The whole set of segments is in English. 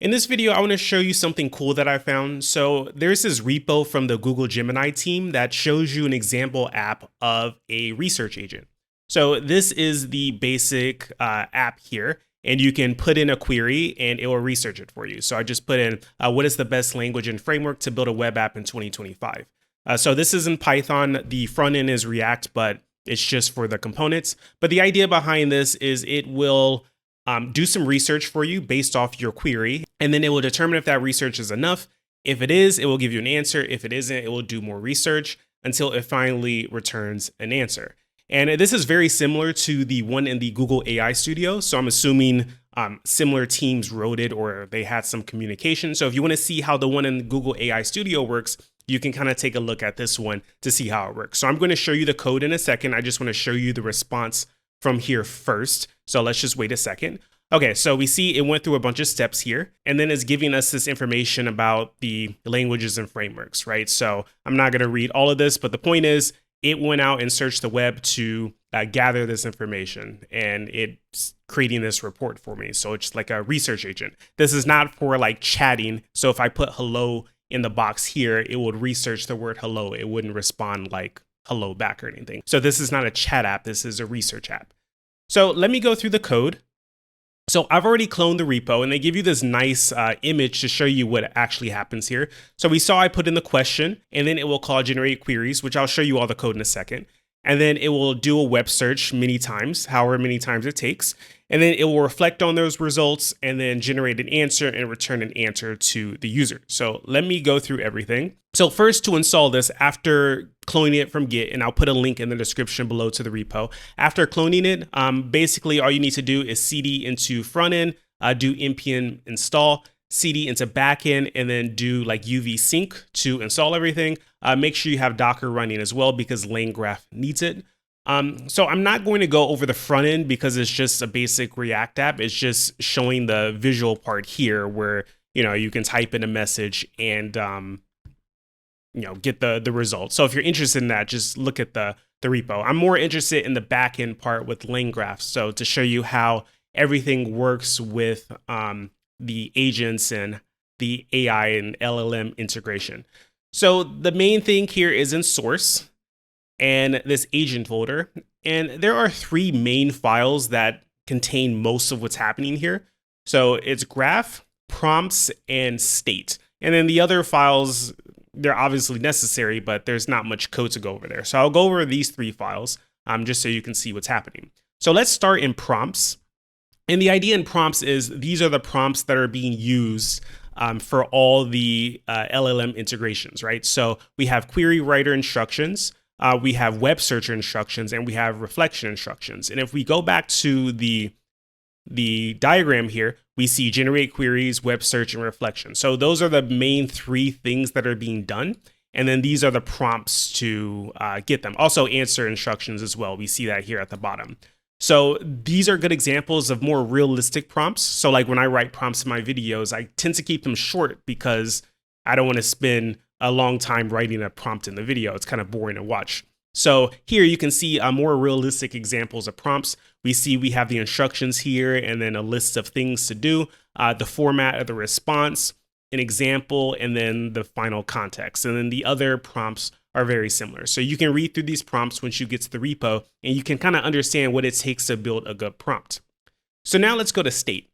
In this video, I want to show you something cool that I found. So there's this repo from the Google Gemini team that shows you an example app of a research agent. So this is the basic app here, and you can put in a query and it will research it for you. So I just put in what is the best language and framework to build a web app in 2025. So this is in Python. The front end is React, but it's just for the components. But the idea behind this is it will do some research for you based off your query, and then it will determine if that research is enough. If it is, it will give you an answer. If it isn't, it will do more research until it finally returns an answer. And this is very similar to the one in the Google AI Studio. So I'm assuming similar teams wrote it or they had some communication. So if you want to see how the one in Google AI Studio works, you can kind of take a look at this one to see how it works. So I'm going to show you the code in a second. I just want to show you the response from here first. So let's just wait a second. Okay, so we see it went through a bunch of steps here, and then it's giving us this information about the languages and frameworks, right? So I'm not gonna read all of this, but the point is it went out and searched the web to gather this information, and it's creating this report for me. So it's like a research agent. This is not for like chatting. So if I put hello in the box here, it would research the word hello. It wouldn't respond like hello back or anything. So this is not a chat app. This is a research app. So let me go through the code. So I've already cloned the repo, and they give you this nice image to show you what actually happens here. So we saw I put in the question, and then it will call generate queries, which I'll show you all the code in a second. And then it will do a web search many times, however many times it takes. And then it will reflect on those results and then generate an answer and return an answer to the user. So let me go through everything. So first, to install this, after cloning it from Git, and I'll put a link in the description below to the repo. After cloning it, basically all you need to do is cd into front end, do npm install, cd into backend, and then do like UV sync to install everything. Make sure you have Docker running as well because LangGraph needs it. So I'm not going to go over the front end because it's just a basic React app. It's just showing the visual part here where, you can type in a message and, get the result. So if you're interested in that, just look at the repo. I'm more interested in the backend part with LangGraph. So to show you how everything works with the agents and the AI and LLM integration. So the main thing here is in source and this agent folder. And there are three main files that contain most of what's happening here. So it's graph, prompts, and state. And then the other files, they're obviously necessary, but there's not much code to go over there. So I'll go over these three files just so you can see what's happening. So let's start in prompts. And the idea in prompts is these are the prompts that are being used for all the LLM integrations, right? So we have query writer instructions, we have web searcher instructions, and we have reflection instructions. And if we go back to the diagram here, we see generate queries, web search, and reflection. So those are the main three things that are being done. And then these are the prompts to get them. Also answer instructions as well. We see that here at the bottom. So these are good examples of more realistic prompts. So like when I write prompts in my videos, I tend to keep them short because I don't want to spend a long time writing a prompt in the video. It's kind of boring to watch. So here you can see more realistic examples of prompts. We have the instructions here and then a list of things to do, the format of the response, an example, and then the final context. And then the other prompts are very similar. So you can read through these prompts once you get to the repo, and you can kind of understand what it takes to build a good prompt. So now let's go to state.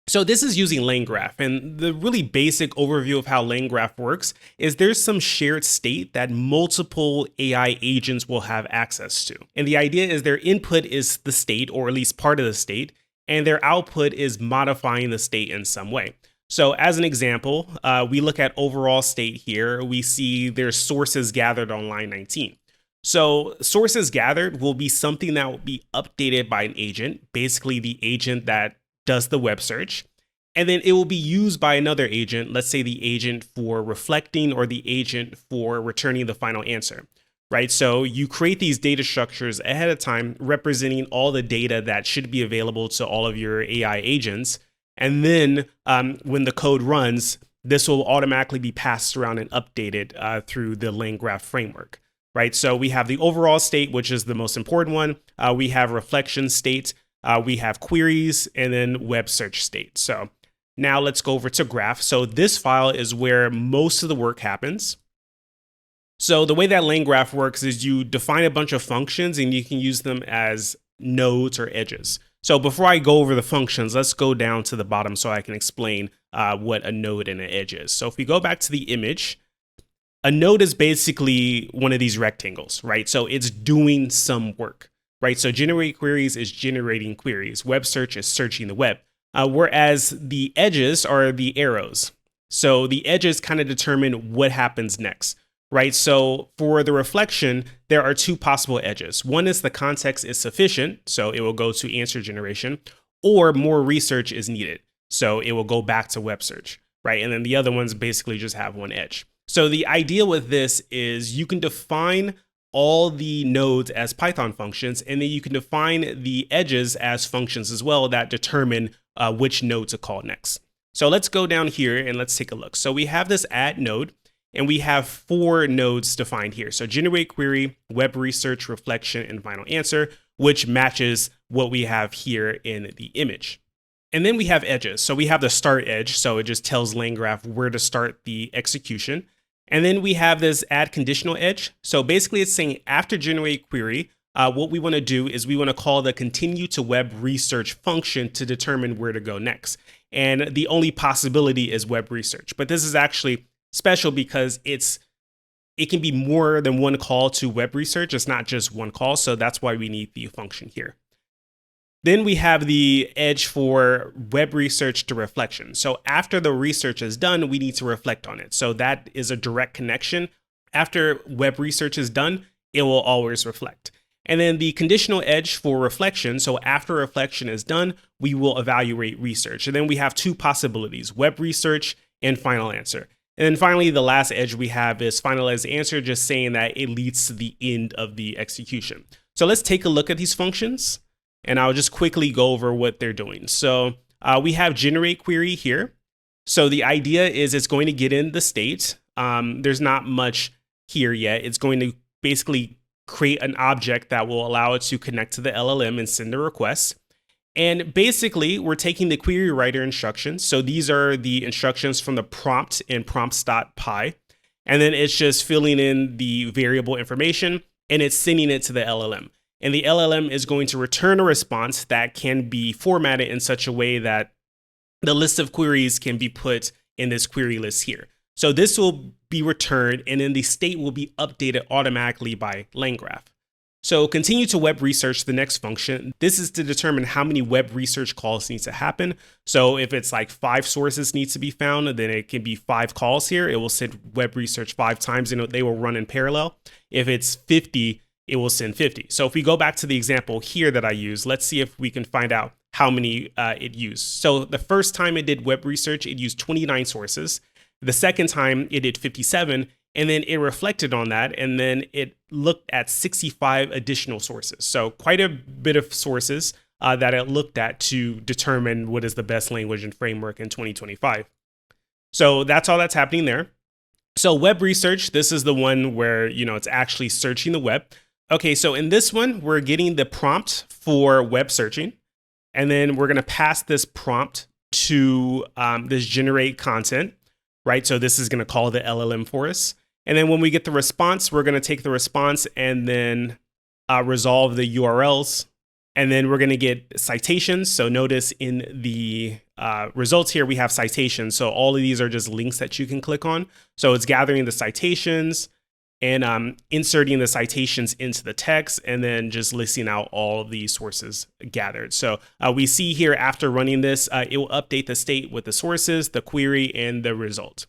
So this is using LangGraph, and the really basic overview of how LangGraph works is there's some shared state that multiple AI agents will have access to. And the idea is their input is the state, or at least part of the state, and their output is modifying the state in some way. So as an example, we look at overall state here. We see there's sources gathered on line 19. So sources gathered will be something that will be updated by an agent, basically the agent that does the web search. And then it will be used by another agent, let's say the agent for reflecting or the agent for returning the final answer, right? So you create these data structures ahead of time representing all the data that should be available to all of your AI agents. And then when the code runs, this will automatically be passed around and updated through the LangGraph framework, right? So we have the overall state, which is the most important one. We have reflection state, we have queries, and then web search state. So Now let's go over to graph. So this file is where most of the work happens. So the way that LangGraph works is you define a bunch of functions and you can use them as nodes or edges. So before I go over the functions, let's go down to the bottom so I can explain what a node and an edge is. So if we go back to the image, a node is basically one of these rectangles, right? So it's doing some work, right? So generate queries is generating queries. Web search is searching the web. Whereas the edges are the arrows. So the edges kind of determine what happens next, right? So for the reflection, there are two possible edges. One is the context is sufficient, so it will go to answer generation, or more research is needed. So it will go back to web search, right? And then the other ones basically just have one edge. So the idea with this is you can define all the nodes as Python functions, and then you can define the edges as functions as well that determine which node to call next. So let's go down here and let's take a look. So we have this add node, and we have 4 nodes defined here. So generate query, web research, reflection, and final answer, which matches what we have here in the image. And then we have edges. So we have the start edge. So it just tells LangGraph where to start the execution. And then we have this add conditional edge. So basically it's saying after generate query, what we want to do is we want to call the continue to web research function to determine where to go next. And the only possibility is web research. But this is actually special because it can be more than one call to web research. It's not just one call. So that's why we need the function here. Then we have the edge for web research to reflection. So after the research is done, we need to reflect on it. So that is a direct connection. After web research is done, it will always reflect. And then the conditional edge for reflection. So after reflection is done, we will evaluate research. And then we have 2 possibilities, web research and final answer. And then finally, the last edge we have is finalize answer, just saying that it leads to the end of the execution. So let's take a look at these functions. And I'll just quickly go over what they're doing. So we have generate query here. So the idea is it's going to get in the state. There's not much here yet. It's going to basically create an object that will allow it to connect to the LLM and send a request. And basically, we're taking the query writer instructions. So these are the instructions from the prompt in prompts.py. And then it's just filling in the variable information and it's sending it to the LLM. And the LLM is going to return a response that can be formatted in such a way that the list of queries can be put in this query list here. So this will be returned and then the state will be updated automatically by LangGraph. So continue to web research, the next function. This is to determine how many web research calls need to happen. So if it's like 5 sources need to be found, then it can be 5 calls here. It will send web research 5 times and they will run in parallel. If it's 50, it will send 50. So if we go back to the example here that I used, let's see if we can find out how many it used. So the first time it did web research, it used 29 sources. The second time it did 57, and then it reflected on that, and then it looked at 65 additional sources. So quite a bit of sources that it looked at to determine what is the best language and framework in 2025. So that's all that's happening there. So web research, this is the one where, it's actually searching the web. Okay, so in this one, we're getting the prompt for web searching, and then we're going to pass this prompt to this generate content, right? So this is going to call the LLM for us. And then when we get the response, we're going to take the response and then resolve the URLs. And then we're going to get citations. So notice in the results here, we have citations. So all of these are just links that you can click on. So it's gathering the citations and inserting the citations into the text and then just listing out all of the sources gathered. So we see here after running this, it will update the state with the sources, the query, and the result.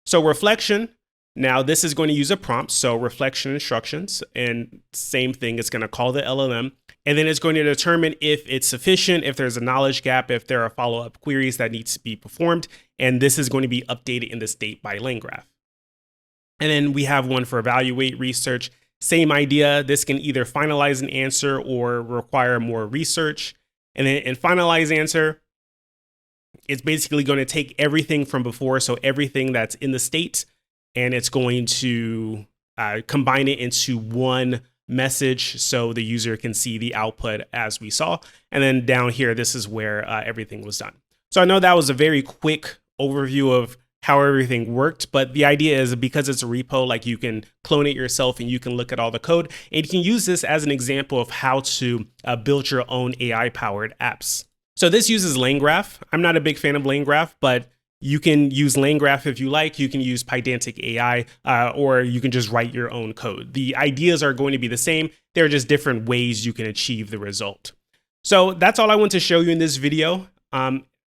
So reflection, now this is going to use a prompt. So reflection instructions, and same thing, it's going to call the LLM, and then it's going to determine if it's sufficient, if there's a knowledge gap, if there are follow-up queries that need to be performed, and this is going to be updated in the state by LangGraph. And then we have one for evaluate research. Same idea. This can either finalize an answer or require more research. And then in finalize answer, it's basically going to take everything from before. So everything that's in the state, and it's going to combine it into one message so the user can see the output as we saw. And then down here, this is where everything was done. So I know that was a very quick overview of how everything worked, but the idea is because it's a repo, like you can clone it yourself and you can look at all the code, and you can use this as an example of how to build your own AI powered apps. So this uses LangGraph. I'm not a big fan of LangGraph, but you can use LangGraph if you like. You can use Pydantic AI, or you can just write your own code. The ideas are going to be the same. There are just different ways you can achieve the result. So that's all I want to show you in this video.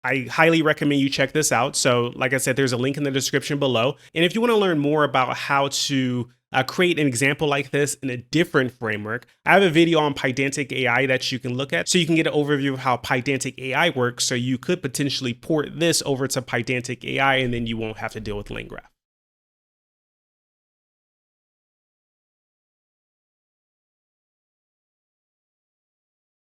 I highly recommend you check this out. So like I said, there's a link in the description below. And if you want to learn more about how to create an example like this in a different framework, I have a video on Pydantic AI that you can look at so you can get an overview of how Pydantic AI works. So you could potentially port this over to Pydantic AI and then you won't have to deal with LangGraph.